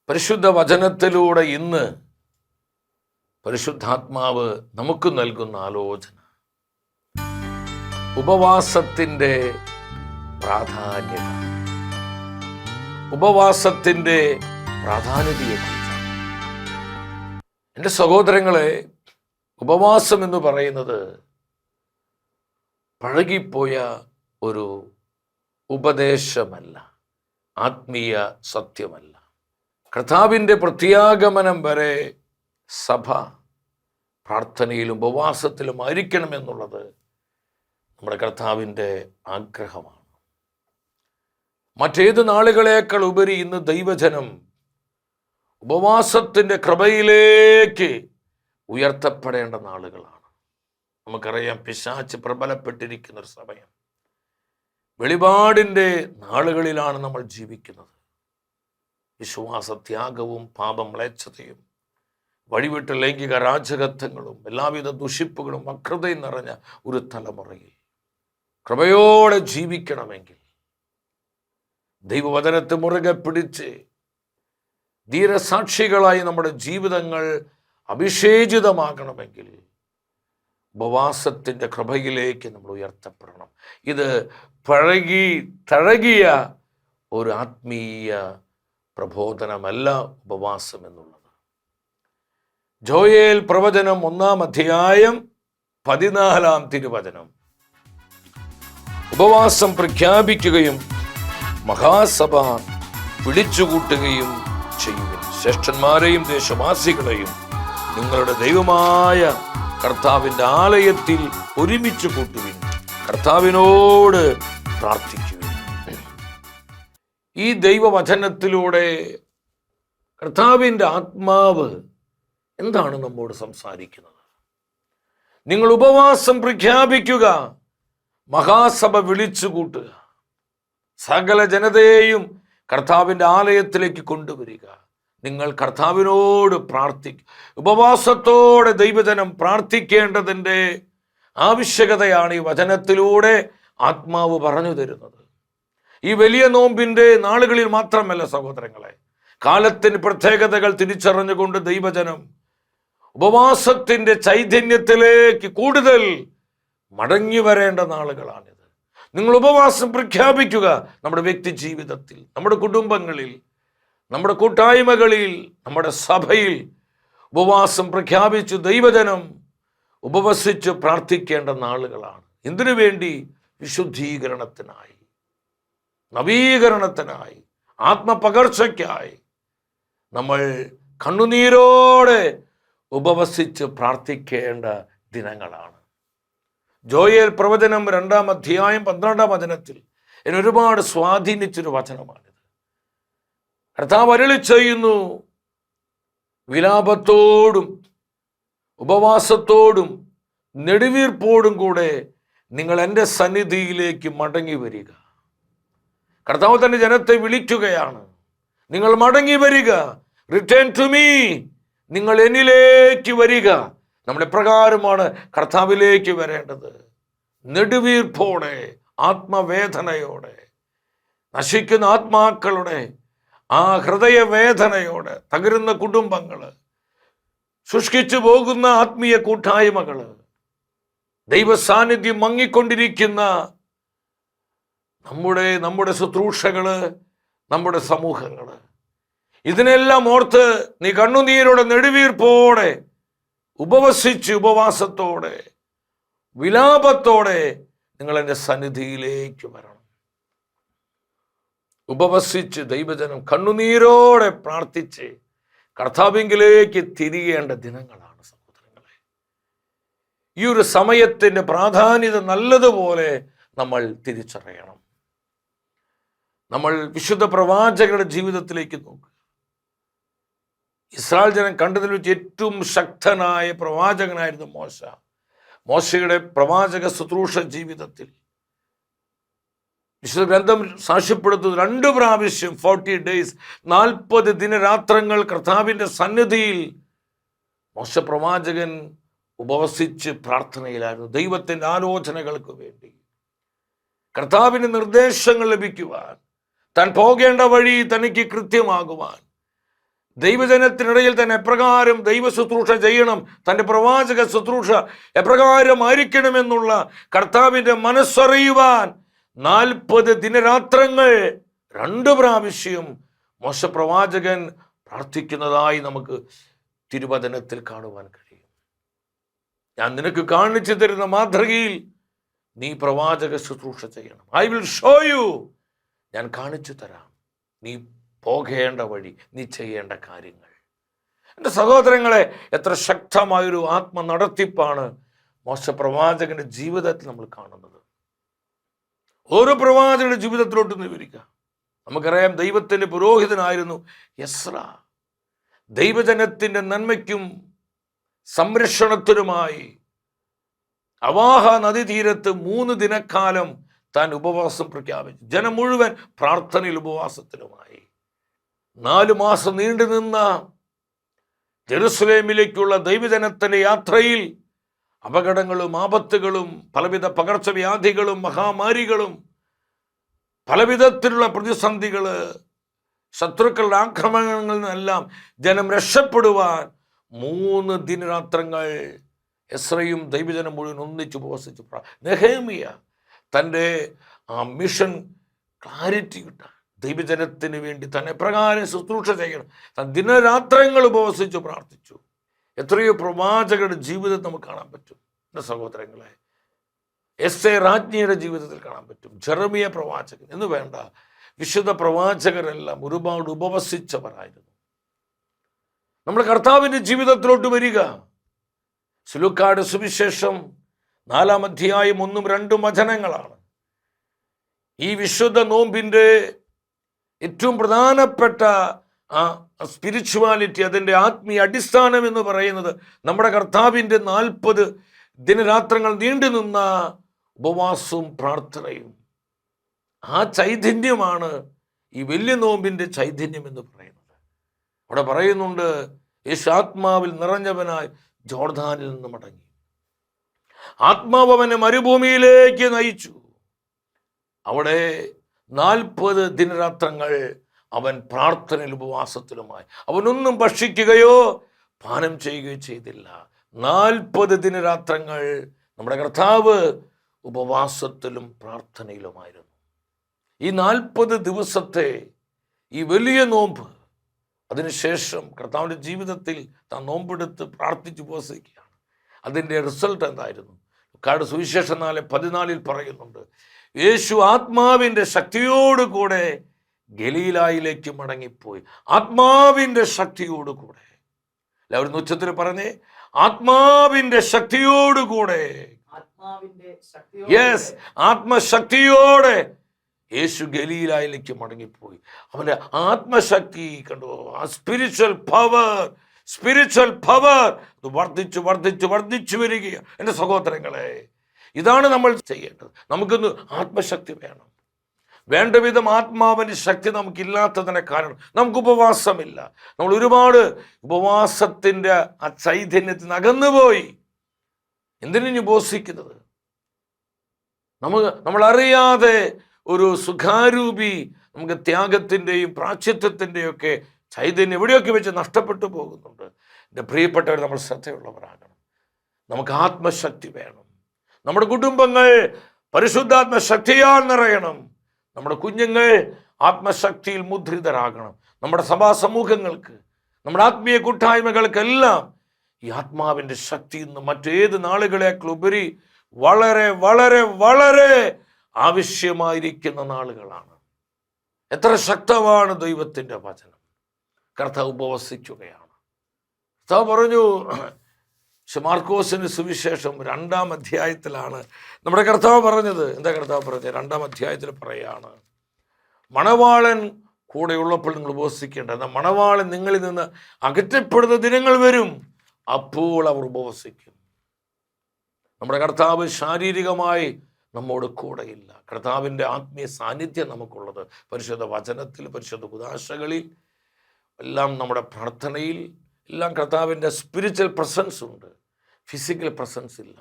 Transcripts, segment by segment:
പരിശുദ്ധ വചനത്തിലൂടെ ഇന്ന് പരിശുദ്ധാത്മാവ് നമുക്ക് നൽകുന്ന ആലോചന ഉപവാസത്തിൻ്റെ പ്രാധാന്യത, ഉപവാസത്തിൻ്റെ പ്രാധാന്യതയെക്കുറിച്ചാണ്. എൻ്റെ സഹോദരങ്ങളെ, ഉപവാസം എന്ന് പറയുന്നത് പഴകിപ്പോയ ഒരു ഉപദേശമല്ല, ആത്മീയ സത്യമല്ല. കർത്താവിൻ്റെ പ്രത്യാഗമനം വരെ സഭ പ്രാർത്ഥനയിലും ഉപവാസത്തിലും ആയിരിക്കണമെന്നുള്ളത് നമ്മുടെ കർത്താവിൻ്റെ ആഗ്രഹമാണ്. മറ്റേത് നാളുകളേക്കാൾ ഉപരി ഇന്ന് ദൈവജനം ഉപവാസത്തിൻ്റെ കൃപയിലേക്ക് ഉയർത്തപ്പെടേണ്ട നാളുകളാണ്. നമുക്കറിയാം, പിശാച് പ്രബലപ്പെട്ടിരിക്കുന്നൊരു സമയം. വെളിപാടിൻ്റെ നാളുകളിലാണ് നമ്മൾ ജീവിക്കുന്നത്. വിശ്വാസത്യാഗവും പാപമ്ലേച്ഛതയും വഴിവിട്ട ലൈംഗിക രാജകത്വങ്ങളും എല്ലാവിധ ദുഷിപ്പുകളും വക്രതയും നിറഞ്ഞ ഒരു തലമുറയിൽ കൃപയോടെ ജീവിക്കണമെങ്കിൽ, ദൈവവചനത്തെ മുറുകെ പിടിച്ച് ധീരസാക്ഷികളായി നമ്മുടെ ജീവിതങ്ങൾ അഭിഷേചിതമാകണമെങ്കിൽ ഉപവാസത്തിൻ്റെ കൃപയിലേക്ക് നമ്മൾ ഉയർത്തപ്പെടണം. ഇത് തഴകിയ ഒരു ആത്മീയ പ്രബോധനമല്ല ഉപവാസം എന്നുള്ളത്. ജോയേൽ പ്രവചനം 1-ാം അധ്യായം 14-ാം തിരുവചനം. ഉപവാസം പ്രഖ്യാപിക്കുകയും മഹാസഭ വിളിച്ചുകൂട്ടുകയും ചെയ്യുവിൻ. ശ്രേഷ്ഠന്മാരെയും ദേശവാസികളെയും നിങ്ങളുടെ ദൈവമായ കർത്താവിൻ്റെ ആലയത്തിൽ ഒരുമിച്ച് കൂട്ടുവിൻ, കർത്താവിനോട് പ്രാർത്ഥിക്കുവിൻ. ഈ ദൈവവചനത്തിലൂടെ കർത്താവിൻ്റെ ആത്മാവ് എന്താണ് നമ്മോട് സംസാരിക്കുന്നത്? നിങ്ങൾ ഉപവാസം പ്രഖ്യാപിക്കുക, മഹാസഭ വിളിച്ചു കൂട്ടുക, സകല ജനതയെയും കർത്താവിൻ്റെ ആലയത്തിലേക്ക് കൊണ്ടുവരിക, നിങ്ങൾ കർത്താവിനോട് പ്രാർത്ഥിക്കുക. ഉപവാസത്തോടെ ദൈവജനം പ്രാർത്ഥിക്കേണ്ടതിൻ്റെ ആവശ്യകതയാണ് ഈ വചനത്തിലൂടെ ആത്മാവ് പറഞ്ഞു തരുന്നത്. ഈ വലിയ നോമ്പിൻ്റെ നാളുകളിൽ മാത്രമല്ല സഹോദരങ്ങളെ, കാലത്തിന് പ്രത്യേകതകൾ തിരിച്ചറിഞ്ഞുകൊണ്ട് ദൈവജനം ഉപവാസത്തിൻ്റെ ചൈതന്യത്തിലേക്ക് കൂടുതൽ മടങ്ങി വരേണ്ട നാളുകളാണിത്. നിങ്ങൾ ഉപവാസം പ്രഖ്യാപിക്കുക. നമ്മുടെ വ്യക്തി ജീവിതത്തിൽ, നമ്മുടെ കുടുംബങ്ങളിൽ, നമ്മുടെ കൂട്ടായ്മകളിൽ, നമ്മുടെ സഭയിൽ ഉപവാസം പ്രഖ്യാപിച്ചു ദൈവജനം ഉപവസിച്ച് പ്രാർത്ഥിക്കേണ്ട നാളുകളാണ്. എന്തിനു വേണ്ടി? വിശുദ്ധീകരണത്തിനായി, നവീകരണത്തിനായി, ആത്മപകർച്ചയ്ക്കായി നമ്മൾ കണ്ണുനീരോടെ ഉപവസിച്ച് പ്രാർത്ഥിക്കേണ്ട ദിനങ്ങളാണ്. ജോയേൽ പ്രവചനം 2-ാം അധ്യായം 12-ാം വചനത്തിൽ എന്നെ ഒരുപാട് സ്വാധീനിച്ചൊരു വചനമാണിത്. കർത്താവ് അരുളി ചെയ്യുന്നു, വിലാപത്തോടും ഉപവാസത്തോടും നെടുവീർപ്പോടും കൂടെ നിങ്ങൾ എൻ്റെ സന്നിധിയിലേക്ക് മടങ്ങി വരിക. കർത്താവ് തന്റെ ജനത്തെ വിളിക്കുകയാണ്. നിങ്ങൾ മടങ്ങി വരിക, റിട്ടേൺ ടു മീ, നിങ്ങൾ എന്നിലേക്ക് വരിക. നമ്മുടെ പ്രകാരമാണ് കർത്താവിലേക്ക് വരേണ്ടത്. നെടുവീർപ്പോടെ, ആത്മവേദനയോടെ, നശിക്കുന്ന ആത്മാക്കളുടെ ആ ഹൃദയവേദനയോടെ, തകരുന്ന കുടുംബങ്ങൾ, ശുഷ്കിച്ചു പോകുന്ന ആത്മീയ കൂട്ടായ്മകൾ, ദൈവസാന്നിധ്യം മങ്ങിക്കൊണ്ടിരിക്കുന്ന നമ്മുടെ ശുശ്രൂഷകള്, നമ്മുടെ സമൂഹങ്ങള്, ഇതിനെല്ലാം ഓർത്ത് നീ കണ്ണുനീരോടെ നെടുവീർപ്പോടെ ഉപവസിച്ച്, ഉപവാസത്തോടെ, വിലാപത്തോടെ നിങ്ങൾ എൻ്റെ സന്നിധിയിലേക്ക് വരണം. ഉപവസിച്ച് ദൈവജനം കണ്ണുനീരോടെ പ്രാർത്ഥിച്ച് കർത്താവിങ്കിലേക്ക് തിരികേണ്ട ദിനങ്ങളാണ് സഹോദരങ്ങളെ. ഈ ഒരു സമയത്തിൻ്റെ പ്രാധാന്യത നല്ലതുപോലെ നമ്മൾ തിരിച്ചറിയണം. നമ്മൾ വിശുദ്ധ പ്രവാചകരുടെ ജീവിതത്തിലേക്ക് നോക്കുക. ഇസ്രായേൽ ജനം കണ്ടതിൽ വെച്ച് ഏറ്റവും ശക്തനായ പ്രവാചകനായിരുന്നു മോശ. മോശയുടെ പ്രവാചക ശുശ്രൂഷ ജീവിതത്തിൽ വിശുദ്ധ ഗ്രന്ഥം സാക്ഷ്യപ്പെടുത്തുന്നത് 2 പ്രാവശ്യം 40 ഡേയ്സ് 40 ദിനരാത്രങ്ങൾ കർത്താവിൻ്റെ സന്നിധിയിൽ മോശ പ്രവാചകൻ ഉപവസിച്ച് പ്രാർത്ഥനയിലായിരുന്നു. ദൈവത്തിൻ്റെ ആലോചനകൾക്ക് വേണ്ടി, കർത്താവിൻ്റെ നിർദ്ദേശങ്ങൾ ലഭിക്കുവാൻ, താൻ പോകേണ്ട വഴി തനിക്ക് കൃത്യമാകുവാൻ, ദൈവജനത്തിനിടയിൽ തന്നെ എപ്രകാരം ദൈവ ശുശ്രൂഷ ചെയ്യണം, തൻ്റെ പ്രവാചക ശുശ്രൂഷ എപ്രകാരം ആയിരിക്കണമെന്നുള്ള കർത്താവിൻ്റെ മനസ്സറിയുവാൻ 40 ദിനരാത്രങ്ങൾ 2 പ്രാവശ്യം മോശ പ്രവാചകൻ പ്രാർത്ഥിക്കുന്നതായി നമുക്ക് തിരുവചനത്തിൽ കാണുവാൻ കഴിയും. ഞാൻ നിനക്ക് കാണിച്ചു തരുന്ന മാതൃകയിൽ നീ പ്രവാചക ശുശ്രൂഷ ചെയ്യണം. ഐ വിൽ ഷോ യു, ഞാൻ കാണിച്ചു തരാം നീ പോകേണ്ട വഴി, നീ ചെയ്യേണ്ട കാര്യങ്ങൾ. എൻ്റെ സഹോദരങ്ങളെ, എത്ര ശക്തമായൊരു ആത്മ നടത്തിപ്പാണ് മോശ പ്രവാചകന്റെ ജീവിതത്തിൽ നമ്മൾ കാണുന്നത്. ഓരോ പ്രവാചകന്റെ ജീവിതത്തിലോട്ട് വിവരിക്കുക. നമുക്കറിയാം, ദൈവത്തിൻ്റെ പുരോഹിതനായിരുന്നു എസ്ര. ദൈവജനത്തിൻ്റെ നന്മയ്ക്കും സംരക്ഷണത്തിനുമായി അവാഹ നദീതീരത്ത് 3 ദിനക്കാലം താൻ ഉപവാസം പ്രഖ്യാപിച്ചു. ജനം മുഴുവൻ പ്രാർത്ഥനയിൽ ഉപവാസത്തിലുമായി. 4 മാസം നീണ്ടു നിന്ന ജെറുസലേമിലേക്കുള്ള ദൈവജനത്തിൻ്റെ യാത്രയിൽ അപകടങ്ങളും ആപത്തുകളും പലവിധ പകർച്ചവ്യാധികളും മഹാമാരികളും പലവിധത്തിലുള്ള പ്രതിസന്ധികൾ, ശത്രുക്കളുടെ ആക്രമണങ്ങളിൽ നിന്നെല്ലാം ജനം രക്ഷപ്പെടുവാൻ 3 ദിനരാത്രങ്ങൾ എസ്രയും ദൈവജനം മുഴുവൻ ഒന്നിച്ച് ഉപവസിച്ചു. നെഹേമിയ തൻ്റെ ആ മിഷൻ ക്ലാരിറ്റി കിട്ടാൻ ദൈവജനത്തിന് വേണ്ടി തന്നെ പ്രകാരം ശുശ്രൂഷ ചെയ്യണം, താൻ ദിനരാത്രങ്ങൾ ഉപവസിച്ചു പ്രാർത്ഥിച്ചു. എത്രയോ പ്രവാചകരുടെ ജീവിതം നമുക്ക് കാണാൻ പറ്റും. എൻ്റെ സഹോദരങ്ങളെ, എസ്തേർ രാജ്ഞിയുടെ ജീവിതത്തിൽ കാണാൻ പറ്റും, ജെറമിയ പ്രവാചകൻ എന്ന് വേണ്ട വിശുദ്ധ പ്രവാചകരെല്ലാം ഒരുപാട് ഉപവസിച്ചവരായിരുന്നു. നമ്മുടെ കർത്താവിൻ്റെ ജീവിതത്തിലോട്ട് വരിക. ലൂക്കായുടെ സുവിശേഷം 4-ാം അധ്യായം 1-2 വചനങ്ങളാണ്. ഈ വിശുദ്ധ നോമ്പിൻ്റെ ഏറ്റവും പ്രധാനപ്പെട്ട ആ സ്പിരിച്വാലിറ്റി, അതിൻ്റെ ആത്മീയ അടിസ്ഥാനം എന്ന് പറയുന്നത് നമ്മുടെ കർത്താവിൻ്റെ 40 ദിനരാത്രങ്ങൾ നീണ്ടു നിന്ന ഉപവാസവും പ്രാർത്ഥനയും. ആ ചൈതന്യമാണ് ഈ വലിയ നോമ്പിൻ്റെ ചൈതന്യം എന്ന് പറയുന്നത്. അവിടെ പറയുന്നുണ്ട്, യേശു ആത്മാവിൽ നിറഞ്ഞവനായി ജോർദാനിൽ നിന്ന് മടങ്ങി. ആത്മാവ് അവനെ മരുഭൂമിയിലേക്ക് നയിച്ചു. അവിടെ 40 ദിനരാത്രങ്ങൾ അവൻ പ്രാർത്ഥനയിൽ ഉപവാസത്തിലുമായി. അവനൊന്നും ഭക്ഷിക്കുകയോ പാനം ചെയ്യുകയോ ചെയ്തില്ല. 40 ദിനരാത്രങ്ങൾ നമ്മുടെ കർത്താവ് ഉപവാസത്തിലും പ്രാർത്ഥനയിലുമായിരുന്നു. ഈ 40 ദിവസത്തെ ഈ വലിയ നോമ്പ്, അതിനുശേഷം കർത്താവിൻ്റെ ജീവിതത്തിൽ താൻ നോമ്പെടുത്ത് പ്രാർത്ഥിച്ച് ഉപവസിക്കുകയാണ്. അതിൻ്റെ റിസൾട്ട് എന്തായിരുന്നു? ലൂക്കായുടെ സുവിശേഷം 4:14 പറയുന്നുണ്ട്, യേശു ആത്മാവിൻ്റെ ശക്തിയോടുകൂടെ ഗലീലായിലേക്ക് മടങ്ങിപ്പോയി. ആത്മാവിൻ്റെ ശക്തിയോടുകൂടെ. എല്ലാവരും ഉച്ചത്തിൽ പറഞ്ഞേ, ആത്മാവിൻ്റെ ശക്തിയോടുകൂടെ. യെസ്, ആത്മശക്തിയോടെ യേശു ഗലീലായിലേക്ക് മടങ്ങിപ്പോയി. അവൻ്റെ ആത്മശക്തി കണ്ടു, ആ സ്പിരിച്വൽ പവർ വർദ്ധിച്ചു വർദ്ധിച്ചു വർദ്ധിച്ചു വരികയാണ്. എൻ്റെ സഹോദരങ്ങളെ, ഇതാണ് നമ്മൾ ചെയ്യേണ്ടത്. നമുക്കൊന്ന് ആത്മശക്തി വേണം. വേണ്ട വിധം ആത്മാവിൻ്റെ ശക്തി നമുക്കില്ലാത്തതിനെ കാരണം നമുക്ക് ഉപവാസമില്ല. നമ്മൾ ഒരുപാട് ഉപവാസത്തിൻ്റെ ആ ചൈതന്യത്തിൽ നിന്ന് അകന്നുപോയി. എന്തിനു ഉപവസിക്കുന്നത്? നമ്മളറിയാതെ ഒരു സുഖാരൂപി നമുക്ക് ത്യാഗത്തിൻ്റെയും പ്രാശ്ചിത്വത്തിൻ്റെയും ഒക്കെ ചൈതന്യം എവിടെയൊക്കെ വെച്ച് നഷ്ടപ്പെട്ടു പോകുന്നുണ്ട്. എൻ്റെ പ്രിയപ്പെട്ടവർ, നമ്മൾ ശ്രദ്ധയുള്ളവരാകണം. നമുക്ക് ആത്മശക്തി വേണം. നമ്മുടെ കുടുംബങ്ങൾ പരിശുദ്ധാത്മശക്തിയാൽ നിറയണം. നമ്മുടെ കുഞ്ഞുങ്ങൾ ആത്മശക്തിയിൽ മുദ്രിതരാകണം. നമ്മുടെ സഭാ സമൂഹങ്ങൾക്ക്, നമ്മുടെ ആത്മീയ കൂട്ടായ്മകൾക്കെല്ലാം ഈ ആത്മാവിൻ്റെ ശക്തി ഇന്ന് മറ്റേത് നാളുകളേക്കുപരി വളരെ വളരെ വളരെ ആവശ്യമായിരിക്കുന്ന നാളുകളാണ്. എത്ര ശക്തമാണ് ദൈവത്തിൻ്റെ വചനം. കർത്താവ് ഉപവസിക്കുകയാണ്. കർത്താവ് പറഞ്ഞു, മാർക്കോസിന് സുവിശേഷം 2-ാം അധ്യായത്തിലാണ് നമ്മുടെ കർത്താവ് പറഞ്ഞത്. എന്താ കർത്താവ് പറഞ്ഞത്? 2-ാം അധ്യായത്തിൽ പറയാണ്, മണവാളൻ കൂടെയുള്ളപ്പോൾ നിങ്ങൾ ഉപവസിക്കേണ്ട, എന്നാൽ മണവാളൻ നിങ്ങളിൽ നിന്ന് അകറ്റപ്പെടുന്ന ദിനങ്ങൾ വരും, അപ്പോൾ അവർ ഉപവസിക്കും. നമ്മുടെ കർത്താവ് ശാരീരികമായി നമ്മോട് കൂടെയില്ല. കർത്താവിൻ്റെ ആത്മീയ സാന്നിധ്യം നമുക്കുള്ളത് പരിശുദ്ധ വചനത്തിൽ, പരിശുദ്ധ കുദാശകളിൽ എല്ലാം, നമ്മുടെ പ്രാർത്ഥനയിൽ എല്ലാം കർത്താവിൻ്റെ സ്പിരിച്വൽ പ്രസൻസ് ഉണ്ട്, ഫിസിക്കൽ പ്രസൻസ് ഇല്ല.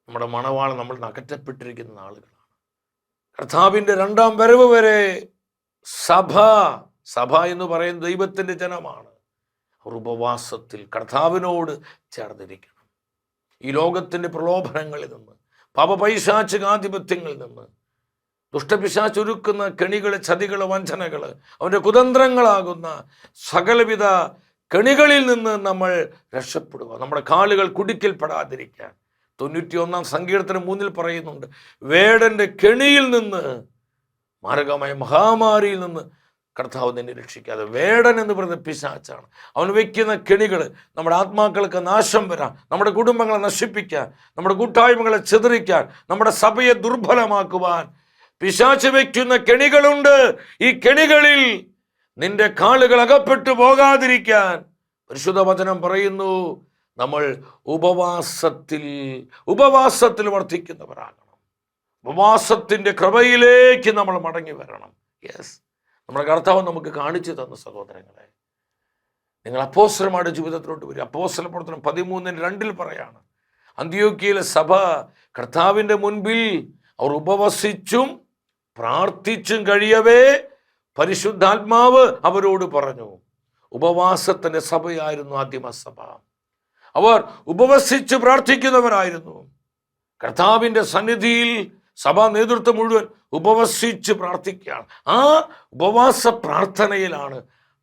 നമ്മുടെ മണവാളൻ നമ്മൾ അകറ്റപ്പെട്ടിരിക്കുന്ന ആളുകളാണ്. കർത്താവിൻ്റെ 2-ാം വരവ് വരെ സഭ സഭ എന്ന് പറയുന്ന ദൈവത്തിൻ്റെ ജനമാണ്. അവർ ഉപവാസത്തിൽ കർത്താവിനോട് ചേർന്നിരിക്കണം. ഈ ലോകത്തിൻ്റെ പ്രലോഭനങ്ങളിൽ നിന്ന്, പാപപൈശാചികാധിപത്യങ്ങളിൽ നിന്ന്, ദുഷ്ടപിശാചൊരുക്കുന്ന കെണികൾ, ചതികൾ, വഞ്ചനകൾ, അവൻ്റെ കുതന്ത്രങ്ങളാകുന്ന സകലവിധ കെണികളിൽ നിന്ന് നമ്മൾ രക്ഷപ്പെടുക. നമ്മുടെ കാലുകൾ കുടുക്കിൽപ്പെടാതിരിക്കാൻ 91 സങ്കീർത്തനം 3 പറയുന്നുണ്ട്, വേടൻ്റെ കെണിയിൽ നിന്ന്, മാരകമായ മഹാമാരിയിൽ നിന്ന് കർത്താവ് നിന്നെ രക്ഷിക്കാതെ. വേടൻ എന്ന് പറയുന്ന പിശാചാണ്. അവൻ വയ്ക്കുന്ന കെണികൾ നമ്മുടെ ആത്മാക്കൾക്ക് നാശം വരാൻ, നമ്മുടെ കുടുംബങ്ങളെ നശിപ്പിക്കാൻ, നമ്മുടെ കൂട്ടായ്മകളെ ചിതറിക്കാൻ, നമ്മുടെ സഭയെ ദുർബലമാക്കുവാൻ പിശാച് വയ്ക്കുന്ന കെണികളുണ്ട്. ഈ കെണികളിൽ നിന്റെ കാലുകൾ അകപ്പെട്ടു പോകാതിരിക്കാൻ പരിശുദ്ധ വചനം പറയുന്നു, നമ്മൾ ഉപവാസത്തിൽ വർദ്ധിക്കുന്നവരാകണം. ഉപവാസത്തിൻ്റെ കൃപയിലേക്ക് നമ്മൾ മടങ്ങി വരണം. യെസ്, നമ്മുടെ കർത്താവ് നമുക്ക് കാണിച്ചു തന്ന സഹോദരങ്ങളെ, നിങ്ങൾ അപ്പോസ്തലന്മാരുടെ ജീവിതത്തിലോട്ട് വരും. അപ്പോസ്തല പ്രവർത്തനം 13:2 പറയാണ്, അന്ത്യോക്യയിലെ സഭ കർത്താവിൻ്റെ മുൻപിൽ അവർ ഉപവസിച്ചും പ്രാർത്ഥിച്ചും കഴിയവേ പരിശുദ്ധാത്മാവ് അവരോട് പറഞ്ഞു. ഉപവാസത്തിൻ്റെ സഭയായിരുന്നു ആദിമസഭ. അവർ ഉപവസിച്ച് പ്രാർത്ഥിക്കുന്നവരായിരുന്നു. കർത്താവിൻ്റെ സന്നിധിയിൽ സഭാ നേതൃത്വം മുഴുവൻ ഉപവസിച്ച് പ്രാർത്ഥിക്കുകയാണ്. ആ ഉപവാസ പ്രാർത്ഥനയിലാണ്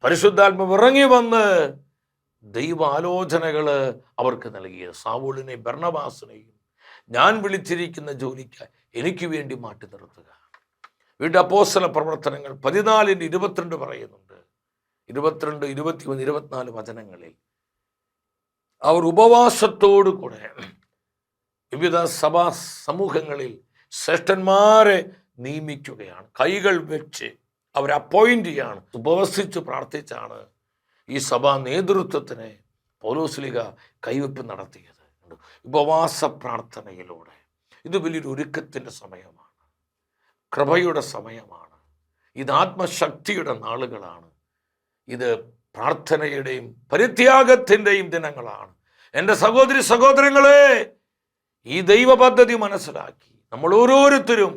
പരിശുദ്ധാത്മാവ് ഇറങ്ങി വന്ന് ദൈവാലോചനകൾ അവർക്ക് നൽകിയത്. സാവൂളിനെയും ബർണ്ണബാസിനെയും ഞാൻ വിളിച്ചിരിക്കുന്ന ജോലിക്കായി എനിക്ക് വേണ്ടി മാറ്റി നിർത്തുക. വീണ്ടും അപ്പോസ്തല പ്രവർത്തനങ്ങൾ 14:22 പറയുന്നുണ്ട്. 22, 21, 24 വചനങ്ങളിൽ അവർ ഉപവാസത്തോടു കൂടെ വിവിധ സഭാ സമൂഹങ്ങളിൽ ശ്രേഷ്ഠന്മാരെ നിയമിക്കുകയാണ്. കൈകൾ വെച്ച് അവരെ അപ്പോയിന്റ് ചെയ്യാണ്. ഉപവസിച്ച് പ്രാർത്ഥിച്ചാണ് ഈ സഭാ നേതൃത്വത്തിന് പൗലോസ്ലീഹ കൈവെപ്പ് നടത്തിയത്. ഉപവാസ പ്രാർത്ഥനയിലൂടെ. ഇത് വലിയൊരു ഒരുക്കത്തിൻ്റെ സമയമാണ്, കൃപയുടെ സമയമാണ്, ഇത് ആത്മശക്തിയുടെ നാളുകളാണ്, ഇത് പ്രാർത്ഥനയുടെയും പരിത്യാഗത്തിൻ്റെയും ദിനങ്ങളാണ്. എൻ്റെ സഹോദരി സഹോദരങ്ങളെ, ഈ ദൈവ പദ്ധതി മനസ്സിലാക്കി നമ്മൾ ഓരോരുത്തരും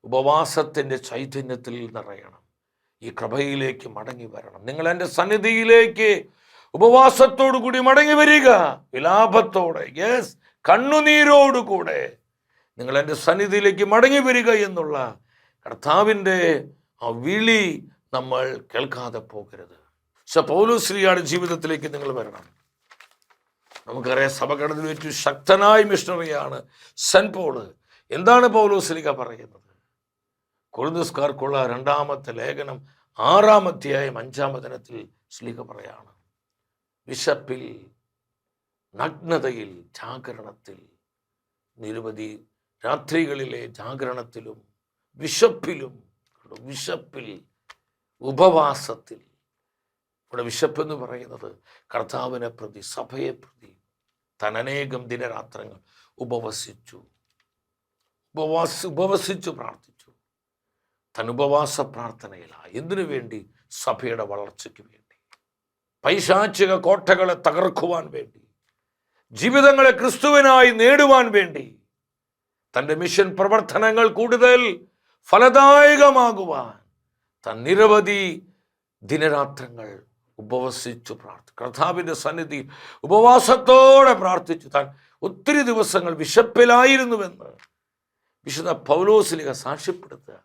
ഉപവാസത്തിൻ്റെ ചൈതന്യത്തിൽ നിറയണം. ഈ കൃപയിലേക്ക് മടങ്ങി വരണം. നിങ്ങൾ എൻ്റെ സന്നിധിയിലേക്ക് ഉപവാസത്തോടു കൂടി മടങ്ങി വരിക, വിലാപത്തോടെ, യെസ്, കണ്ണുനീരോടുകൂടെ നിങ്ങൾ എൻ്റെ സന്നിധിയിലേക്ക് മടങ്ങി വരിക എന്നുള്ള കർത്താവിൻ്റെ ആ വിളി നമ്മൾ കേൾക്കാതെ പോകരുത്. പൗലോസ്ലീഹയുടെ ജീവിതത്തിലേക്ക് നിങ്ങൾ വരണം. നമുക്കറിയാം, സഭഘടനയിൽ ഏറ്റവും ശക്തനായ മിഷണറിയാണ് സെന്റ് പോള്. എന്താണ് പൗലോസ്ലീഹ പറയുന്നത്? കൊരിന്ത്യർക്കുള്ള 2-ാമത്തെ ലേഖനം 6-ാം അധ്യായം 5-ാം വചനത്തിൽ ശ്ലീഹ പറയാണ്, വിശപ്പിൽ, നഗ്നതയിൽ, ജാഗരണത്തിൽ, നിരവധി രാത്രികളിലെ ജാഗരണത്തിലും വിശപ്പിൽ, ഉപവാസത്തിൽ. ഇവിടെ വിശപ്പെന്ന് പറയുന്നത് കർത്താവിനെ പ്രതി, സഭയെ പ്രതി താൻ അനേകം ദിനരാത്രങ്ങൾ ഉപവസിച്ചു പ്രാർത്ഥിച്ചു. താൻ ഉപവാസ പ്രാർത്ഥനയിലായി. എന്തിനു വേണ്ടി? സഭയുടെ വളർച്ചയ്ക്ക് വേണ്ടി, പൈശാചിക കോട്ടകളെ തകർക്കുവാൻ വേണ്ടി, ജീവിതങ്ങളെ ക്രിസ്തുവിനായി നേടുവാൻ വേണ്ടി, തൻ്റെ മിഷൻ പ്രവർത്തനങ്ങൾ കൂടുതൽ ഫലദായകമാകുവാൻ താൻ നിരവധി ദിനരാത്രങ്ങൾ ഉപവസിച്ചു കർത്താവിൻ്റെ സന്നിധി ഉപവാസത്തോടെ പ്രാർത്ഥിച്ചു. താൻ ഒത്തിരി ദിവസങ്ങൾ വിശപ്പിലായിരുന്നുവെന്ന് വിശുദ്ധ പൗലോസ്ലീഹ സാക്ഷ്യപ്പെടുത്തുക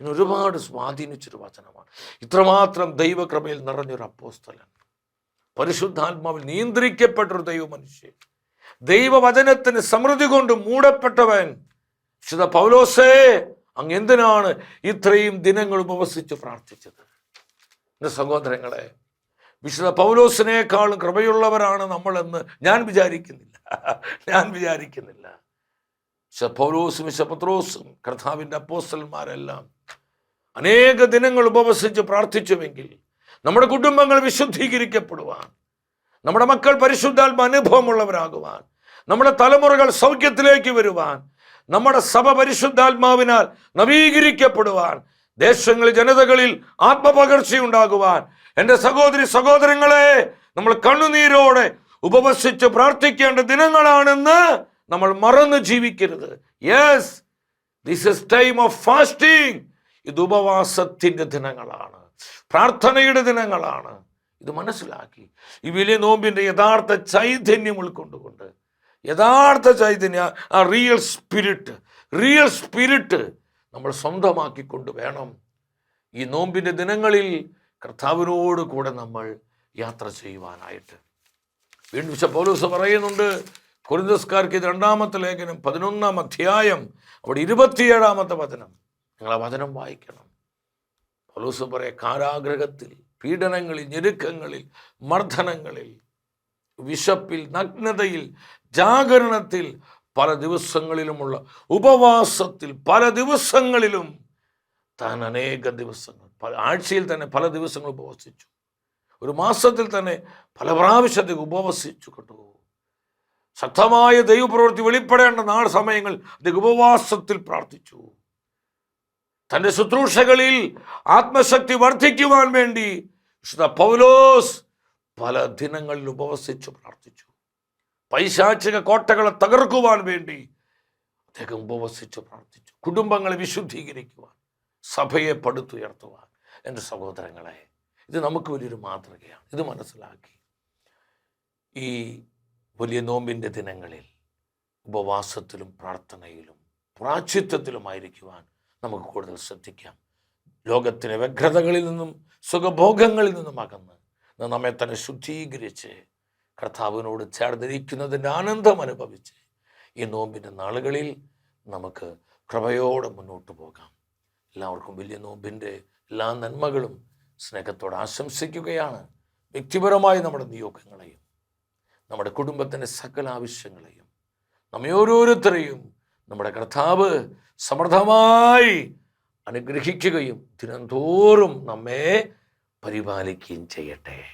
എന്നെ ഒരുപാട് സ്വാധീനിച്ചൊരു വചനമാണ്. ഇത്രമാത്രം ദൈവകൃപയിൽ നിറഞ്ഞൊരു അപ്പോസ്തലൻ, പരിശുദ്ധാത്മാവിൽ നിയന്ത്രിക്കപ്പെട്ടൊരു ദൈവമനുഷ്യൻ, ദൈവവചനത്തിന് സമൃദ്ധി കൊണ്ട് മൂടപ്പെട്ടവൻ. വിശുദ്ധ പൗലോസേ, അങ്ങ് എന്തിനാണ് ഇത്രയും ദിനങ്ങൾ ഉപവസിച്ച് പ്രാർത്ഥിച്ചത്? എൻ്റെ സഹോദരങ്ങളെ, വിശുദ്ധ പൗലോസിനേക്കാളും കൃപയുള്ളവരാണ് നമ്മളെന്ന് ഞാൻ വിചാരിക്കുന്നില്ല. പൗലോസും പത്രോസും കർത്താവിൻ്റെ അപ്പോസ്തലന്മാരെല്ലാം അനേക ദിനങ്ങൾ ഉപവസിച്ച് പ്രാർത്ഥിച്ചുവെങ്കിൽ നമ്മുടെ കുടുംബങ്ങൾ വിശുദ്ധീകരിക്കപ്പെടുവാൻ, നമ്മുടെ മക്കൾ പരിശുദ്ധാത്മ അനുഭവമുള്ളവരാകുവാൻ, നമ്മുടെ തലമുറകൾ സൗഖ്യത്തിലേക്ക് വരുവാൻ, നമ്മുടെ സഭ പരിശുദ്ധാത്മാവിനാൽ നവീകരിക്കപ്പെടുവാൻ, ദേശങ്ങളിൽ, ജനതകളിൽ ആത്മപകർച്ചയുണ്ടാകുവാൻ, എൻ്റെ സഹോദരി സഹോദരങ്ങളെ, നമ്മൾ കണ്ണുനീരോടെ ഉപവസിച്ച് പ്രാർത്ഥിക്കേണ്ട ദിനങ്ങളാണെന്ന് നമ്മൾ മറന്ന് ജീവിക്കരുത്. Yes, this is time of fasting. ഇത് ഉപവാസത്തിൻ്റെ ദിനങ്ങളാണ്. പ്രാർത്ഥനയുടെ ദിനങ്ങളാണ്. ഇത് മനസ്സിലാക്കി ഈ വലിയ നോമ്പിൻ്റെ യഥാർത്ഥ ചൈതന്യം ഉൾക്കൊണ്ടുകൊണ്ട്, യഥാർത്ഥ ചൈതന്യ, ആ റിയൽ സ്പിരിറ്റ് നമ്മൾ സ്വന്തമാക്കിക്കൊണ്ട് വേണം ഈ നോമ്പിൻ്റെ ദിനങ്ങളിൽ കർത്താവിനോട് കൂടെ നമ്മൾ യാത്ര ചെയ്യുവാനായിട്ട്. വീണ്ടും വിശുദ്ധ പൗലോസ് പറയുന്നുണ്ട്, കൊരിന്ത്യസ്കാർക്ക് 2-ാമത്തെ ലേഖനം 11-ാം അധ്യായം അവിടെ 27-ാമത്തെ വചനം, നിങ്ങൾ ആ വചനം വായിക്കണം. പൗലോസ് പറയാം, കാരാഗ്രഹത്തിൽ, പീഡനങ്ങളിൽ, ഞെരുക്കങ്ങളിൽ, മർദ്ദനങ്ങളിൽ, വിശപ്പിൽ, നഗ്നതയിൽ, ജാഗരണത്തിൽ, പല ദിവസങ്ങളിലുമുള്ള ഉപവാസത്തിൽ, പല ദിവസങ്ങളിലും താൻ അനേക ദിവസങ്ങൾ, ആഴ്ചയിൽ തന്നെ പല ദിവസങ്ങൾ ഉപവസിച്ചു. ഒരു മാസത്തിൽ തന്നെ പല പ്രാവശ്യത്തേക്ക് ഉപവസിച്ചു കേട്ടോ. ശക്തമായ ദൈവപ്രവൃത്തി വെളിപ്പെടേണ്ട സമയങ്ങൾ ഉപവാസത്തിൽ പ്രാർത്ഥിച്ചു. തൻ്റെ ശുശ്രൂഷകളിൽ ആത്മശക്തി വർദ്ധിക്കുവാൻ വേണ്ടി വിശുദ്ധ പൗലോസ് പല ദിനങ്ങളിൽ ഉപവസിച്ചു പ്രാർത്ഥിച്ചു. പൈശാചിക കോട്ടകളെ തകർക്കുവാൻ വേണ്ടി അദ്ദേഹം ഉപവസിച്ചു പ്രാർത്ഥിച്ചു. കുടുംബങ്ങളെ വിശുദ്ധീകരിക്കുവാൻ, സഭയെ പടുത്തുയർത്തുവാൻ. എൻ്റെ സഹോദരങ്ങളെ, ഇത് നമുക്ക് വലിയൊരു മാതൃകയാണ്. ഇത് മനസ്സിലാക്കി ഈ വലിയ നോമ്പിൻ്റെ ദിനങ്ങളിൽ ഉപവാസത്തിലും പ്രാർത്ഥനയിലും പ്രാശ്ചിത്വത്തിലുമായിരിക്കുവാൻ നമുക്ക് കൂടുതൽ ശ്രദ്ധിക്കാം. ലോകത്തിലെ വ്യഗ്രതകളിൽ നിന്നും സുഖഭോഗങ്ങളിൽ നിന്നും അകന്ന് നമ്മെ തന്നെ ശുദ്ധീകരിച്ച് കർത്താവിനോട് ചേർന്നിരിക്കുന്നതിൻ്റെ ആനന്ദം അനുഭവിച്ച് ഈ നോമ്പിൻ്റെ നാളുകളിൽ നമുക്ക് കൃപയോടെ മുന്നോട്ട് പോകാം. എല്ലാവർക്കും വലിയ നോമ്പിൻ്റെ എല്ലാ നന്മകളും സ്നേഹത്തോടെ ആശംസിക്കുകയാണ്. വ്യക്തിപരമായി നമ്മുടെ നിയോഗങ്ങളെയും നമ്മുടെ കുടുംബത്തിൻ്റെ സകല ആവശ്യങ്ങളെയും നമ്മെ ഓരോരുത്തരെയും നമ്മുടെ കർത്താവ് സമൃദ്ധമായി അനുഗ്രഹിക്കുകയും ദിനംതോറും നമ്മെ പരിപാലിക്കുകയും ചെയ്യട്ടെ.